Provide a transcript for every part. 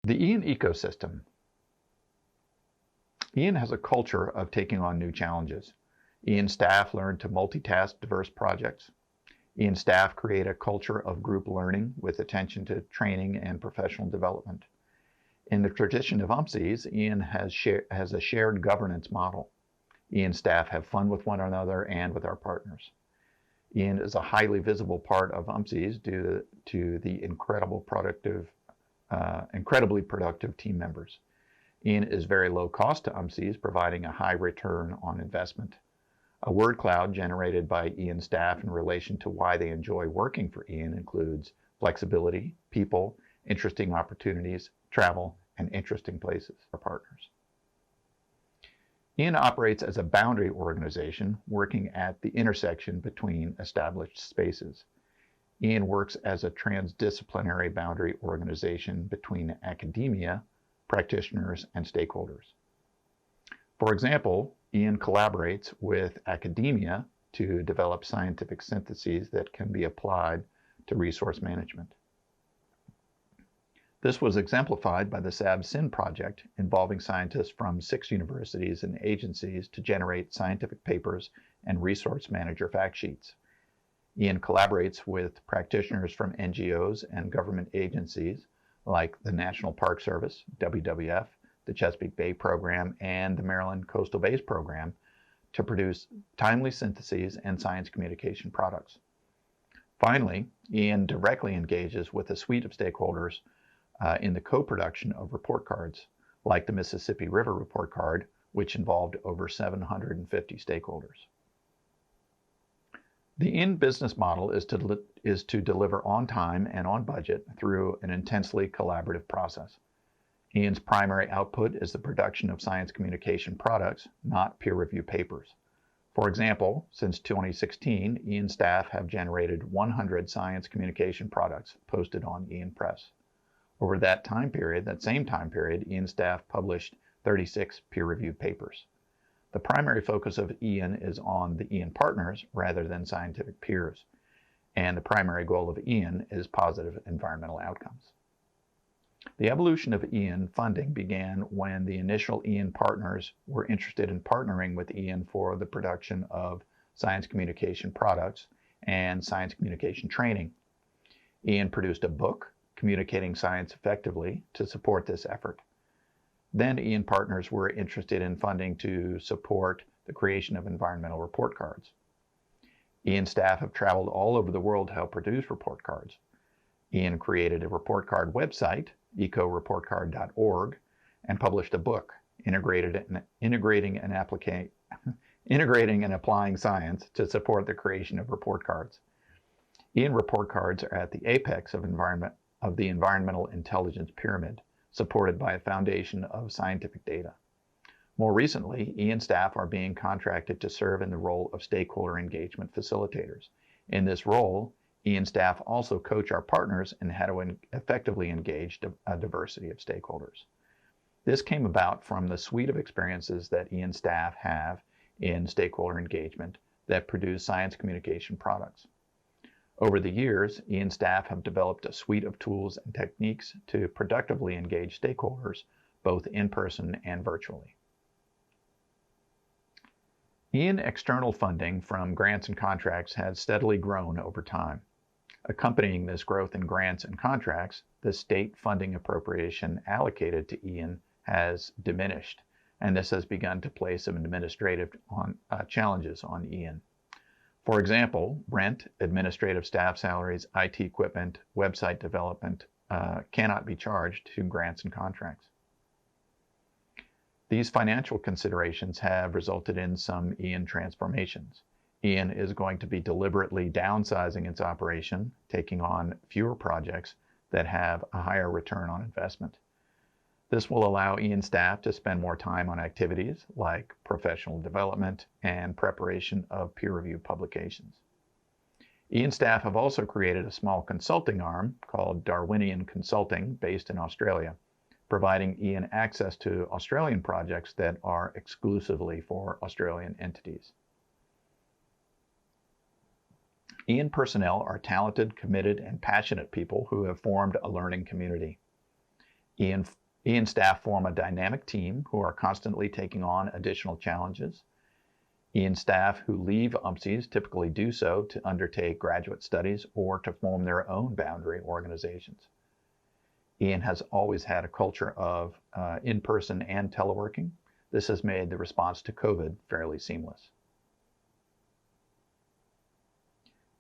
The Ian ecosystem. Ian has a culture of taking on new challenges. Ian staff learn to multitask diverse projects. Ian staff create a culture of group learning with attention to training and professional development. In the tradition of UMSES, Ian has a shared governance model. Ian staff have fun with one another and with our partners. Ian is a highly visible part of UMSES due to the incredibly productive team members. Ian is very low cost to UMSES, providing a high return on investment. A word cloud generated by Ian staff in relation to why they enjoy working for Ian includes flexibility, people, interesting opportunities, travel, and interesting places for partners. Ian operates as a boundary organization working at the intersection between established spaces. Ian works as a transdisciplinary boundary organization between academia, practitioners, and stakeholders. For example, Ian collaborates with academia to develop scientific syntheses that can be applied to resource management. This was exemplified by the SAB-SYN project involving scientists from 6 universities and agencies to generate scientific papers and resource manager fact sheets. Ian collaborates with practitioners from NGOs and government agencies like the National Park Service, WWF, the Chesapeake Bay Program, and the Maryland Coastal Bays Program to produce timely syntheses and science communication products. Finally, Ian directly engages with a suite of stakeholders in the co-production of report cards, like the Mississippi River Report Card, which involved over 750 stakeholders. The Ian business model is to deliver on time and on budget through an intensely collaborative process. Ian's primary output is the production of science communication products, not peer-reviewed papers. For example, since 2016, Ian staff have generated 100 science communication products posted on Ian Press. Over that same time period, Ian staff published 36 peer-reviewed papers. The primary focus of Ian is on the Ian partners rather than scientific peers, and the primary goal of Ian is positive environmental outcomes. The evolution of Ian funding began when the initial Ian partners were interested in partnering with Ian for the production of science communication products and science communication training. Ian produced a book, Communicating Science Effectively, to support this effort. Then Ian partners were interested in funding to support the creation of environmental report cards. Ian staff have traveled all over the world to help produce report cards. Ian created a report card website, ecoreportcard.org, and published a book, Integrating and Applying Science to Support the Creation of Report Cards. Ian report cards are at the apex of the environmental intelligence pyramid, supported by a foundation of scientific data. More recently, Ian staff are being contracted to serve in the role of stakeholder engagement facilitators. In this role, Ian staff also coach our partners in how to effectively engage a diversity of stakeholders. This came about from the suite of experiences that Ian staff have in stakeholder engagement that produce science communication products. Over the years, Ian staff have developed a suite of tools and techniques to productively engage stakeholders, both in person and virtually. Ian external funding from grants and contracts has steadily grown over time. Accompanying this growth in grants and contracts, the state funding appropriation allocated to Ian has diminished, and this has begun to place some administrative challenges on Ian. For example, rent, administrative staff salaries, IT equipment, website development cannot be charged to grants and contracts. These financial considerations have resulted in some Ian transformations. Ian is going to be deliberately downsizing its operation, taking on fewer projects that have a higher return on investment. This will allow Ian staff to spend more time on activities like professional development and preparation of peer-reviewed publications. Ian staff have also created a small consulting arm called Darwinian Consulting based in Australia, providing Ian access to Australian projects that are exclusively for Australian entities. Ian personnel are talented, committed, and passionate people who have formed a learning community. Ian staff form a dynamic team who are constantly taking on additional challenges. Ian staff who leave UMPSES typically do so to undertake graduate studies or to form their own boundary organizations. Ian has always had a culture of in-person and teleworking. This has made the response to COVID fairly seamless.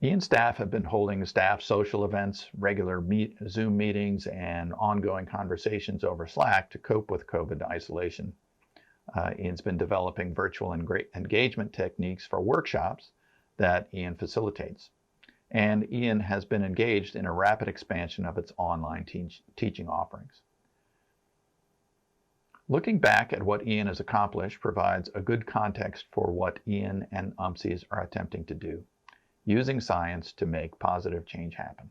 Ian's staff have been holding staff social events, regular Zoom meetings, and ongoing conversations over Slack to cope with COVID isolation. Ian's been developing virtual engagement techniques for workshops that Ian facilitates. And Ian has been engaged in a rapid expansion of its online teaching offerings. Looking back at what Ian has accomplished provides a good context for what Ian and UMPSES are attempting to do, using science to make positive change happen.